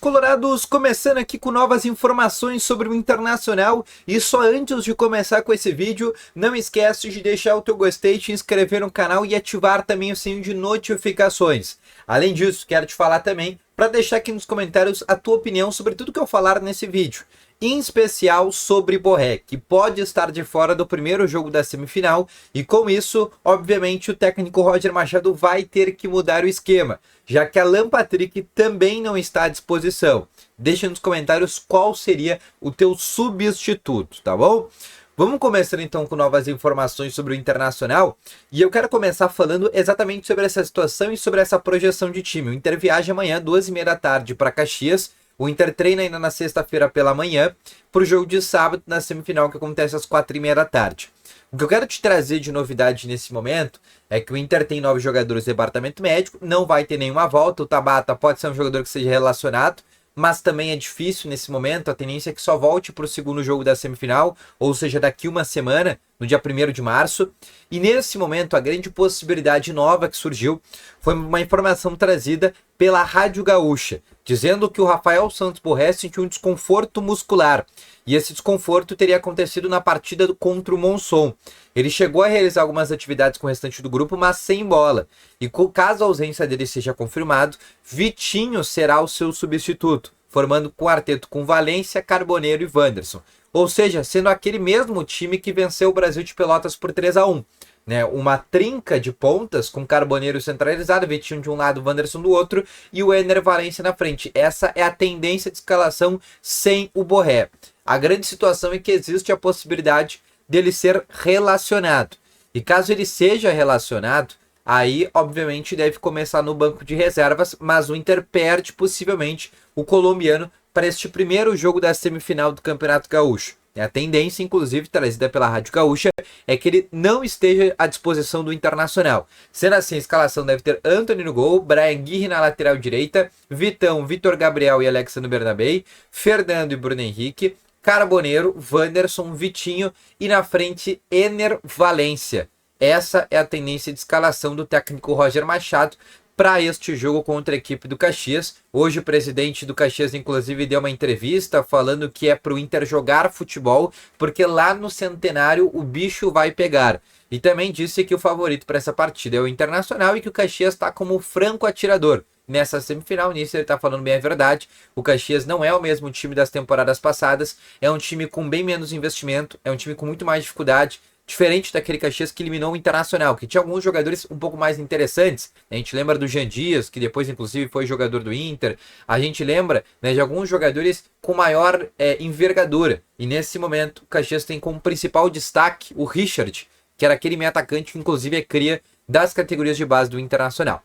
colorados, começando aqui com novas informações sobre o Internacional. E só antes de começar com esse vídeo, não esquece de deixar o teu gostei, te inscrever no canal e ativar também o sininho de notificações. Além disso, quero te falar também para deixar aqui nos comentários a tua opinião sobre tudo que eu falar nesse vídeo. Em especial sobre Borré, que pode estar de fora do primeiro jogo da semifinal, e com isso, obviamente, o técnico Roger Machado vai ter que mudar o esquema, já que Alan Patrick também não está à disposição. Deixa nos comentários qual seria o teu substituto, tá bom? Vamos começar então com novas informações sobre o Internacional, e eu quero começar falando exatamente sobre essa situação e sobre essa projeção de time. O Inter viaja amanhã, 2h30 da tarde, para Caxias. O Inter treina ainda na sexta-feira pela manhã para o jogo de sábado na semifinal que acontece às 4h30 da tarde. O que eu quero te trazer de novidade nesse momento é que o Inter tem 9 jogadores do departamento médico, não vai ter nenhuma volta. O Tabata pode ser um jogador que seja relacionado, mas também é difícil nesse momento. A tendência é que só volte para o segundo jogo da semifinal, ou seja, daqui uma semana, no dia 1º de março. E nesse momento, a grande possibilidade nova que surgiu foi uma informação trazida pela Rádio Gaúcha, dizendo que o Rafael Santos Borré sentiu um desconforto muscular. E esse desconforto teria acontecido na partida contra o Monson. Ele chegou a realizar algumas atividades com o restante do grupo, mas sem bola. E caso a ausência dele seja confirmado, Vitinho será o seu substituto, formando quarteto com Valência, Carboneiro e Wanderson. Ou seja, sendo aquele mesmo time que venceu o Brasil de Pelotas por 3-1. Né, uma trinca de pontas com Carboneiro centralizado, Vitinho de um lado, Wanderson do outro e o Ener Valencia na frente. Essa é a tendência de escalação sem o Borré. A grande situação é que existe a possibilidade dele ser relacionado. E caso ele seja relacionado, aí obviamente deve começar no banco de reservas, mas o Inter perde possivelmente o colombiano para este primeiro jogo da semifinal do Campeonato Gaúcho. A tendência, inclusive, trazida pela Rádio Gaúcha, é que ele não esteja à disposição do Internacional. Sendo assim, a escalação deve ter Antony no gol, Brian Guirre na lateral direita, Vitão, Vitor Gabriel e Alexandre Bernabei, Fernando e Bruno Henrique, Carboneiro, Wanderson, Vitinho e na frente Ener Valencia. Essa é a tendência de escalação do técnico Roger Machado para este jogo contra a equipe do Caxias. Hoje o presidente do Caxias inclusive deu uma entrevista falando que é para o Inter jogar futebol, porque lá no Centenário o bicho vai pegar. E também disse que o favorito para essa partida é o Internacional e que o Caxias está como franco atirador nessa semifinal. Nisso ele está falando bem a verdade. O Caxias não é o mesmo time das temporadas passadas, é um time com bem menos investimento, é um time com muito mais dificuldade, diferente daquele Caxias que eliminou o Internacional, que tinha alguns jogadores um pouco mais interessantes. A gente lembra do Jean Dias, que depois inclusive foi jogador do Inter. A gente lembra, né, de alguns jogadores com maior envergadura. E nesse momento o Caxias tem como principal destaque o Richard, que era aquele meio atacante que inclusive é cria das categorias de base do Internacional.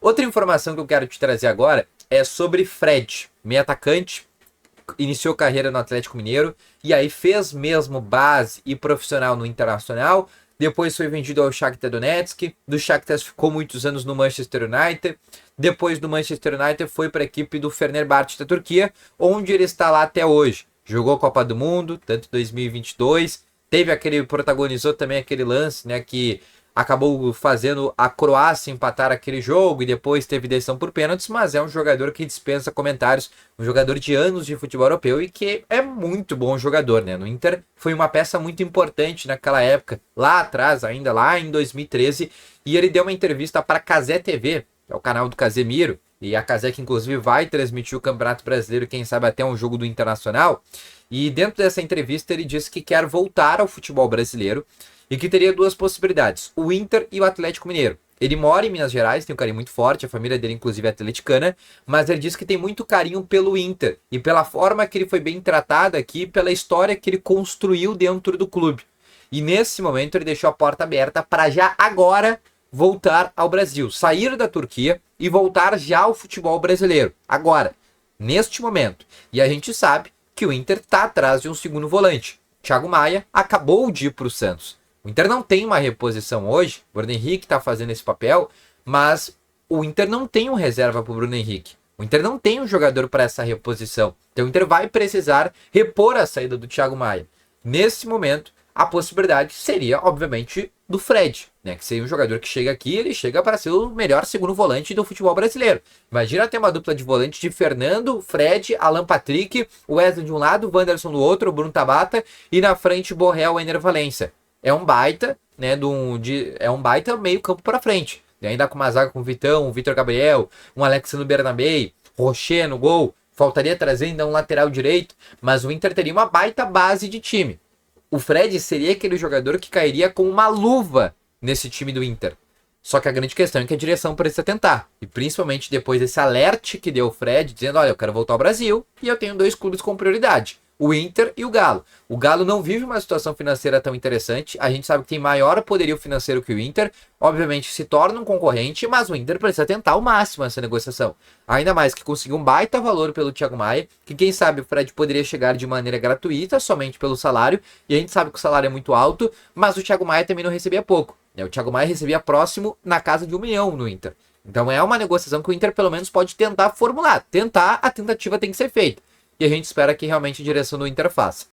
Outra informação que eu quero te trazer agora é sobre Fred, meio atacante. Iniciou carreira no Atlético Mineiro e aí fez mesmo base e profissional no Internacional. Depois foi vendido ao Shakhtar Donetsk. Do Shakhtar ficou muitos anos no Manchester United. Depois do Manchester United foi para a equipe do Fenerbahçe da Turquia, onde ele está lá até hoje. Jogou Copa do Mundo, tanto 2022. Protagonizou também aquele lance, né, que acabou fazendo a Croácia empatar aquele jogo e depois teve decisão por pênaltis, mas é um jogador que dispensa comentários, um jogador de anos de futebol europeu e que é muito bom jogador, né? No Inter foi uma peça muito importante naquela época, lá atrás, ainda lá em 2013, e ele deu uma entrevista para a Cazé TV, que é o canal do Casemiro, e a Cazé que inclusive vai transmitir o Campeonato Brasileiro, quem sabe até um jogo do Internacional, e dentro dessa entrevista ele disse que quer voltar ao futebol brasileiro, e que teria duas possibilidades, o Inter e o Atlético Mineiro. Ele mora em Minas Gerais, tem um carinho muito forte, a família dele inclusive é atleticana, mas ele diz que tem muito carinho pelo Inter, e pela forma que ele foi bem tratado aqui, pela história que ele construiu dentro do clube. E nesse momento ele deixou a porta aberta para já agora voltar ao Brasil, sair da Turquia e voltar já ao futebol brasileiro, agora, neste momento. E a gente sabe que o Inter está atrás de um segundo volante. Thiago Maia acabou de ir para o Santos. O Inter não tem uma reposição hoje, o Bruno Henrique está fazendo esse papel, mas o Inter não tem um reserva para o Bruno Henrique. O Inter não tem um jogador para essa reposição. Então o Inter vai precisar repor a saída do Thiago Maia. Nesse momento, a possibilidade seria, obviamente, do Fred, né? Que seria um jogador que chega aqui, ele chega para ser o melhor segundo volante do futebol brasileiro. Imagina ter uma dupla de volante de Fernando, Fred, Alan Patrick, o Wesley de um lado, o Wanderson do outro, o Bruno Tabata, e na frente Borrell, Ener Valencia. É um baita, né? É um baita meio campo para frente. E ainda com uma zaga com o Vitão, o Vitor Gabriel, um Alexandre Bernabei, Rocher no gol. Faltaria trazer ainda um lateral direito, mas o Inter teria uma baita base de time. O Fred seria aquele jogador que cairia com uma luva nesse time do Inter. Só que a grande questão é que a direção precisa tentar. E principalmente depois desse alerte que deu o Fred, dizendo, olha, eu quero voltar ao Brasil e eu tenho 2 clubes com prioridade. O Inter e o Galo. O Galo não vive uma situação financeira tão interessante. A gente sabe que tem maior poderio financeiro que o Inter. Obviamente se torna um concorrente, mas o Inter precisa tentar ao máximo essa negociação. Ainda mais que conseguiu um baita valor pelo Thiago Maia, que quem sabe o Fred poderia chegar de maneira gratuita, somente pelo salário. E a gente sabe que o salário é muito alto, mas o Thiago Maia também não recebia pouco. O Thiago Maia recebia próximo na casa de 1 milhão no Inter. Então é uma negociação que o Inter pelo menos pode tentar formular. Tentar, a tentativa tem que ser feita. E a gente espera que realmente a direção do Inter faça.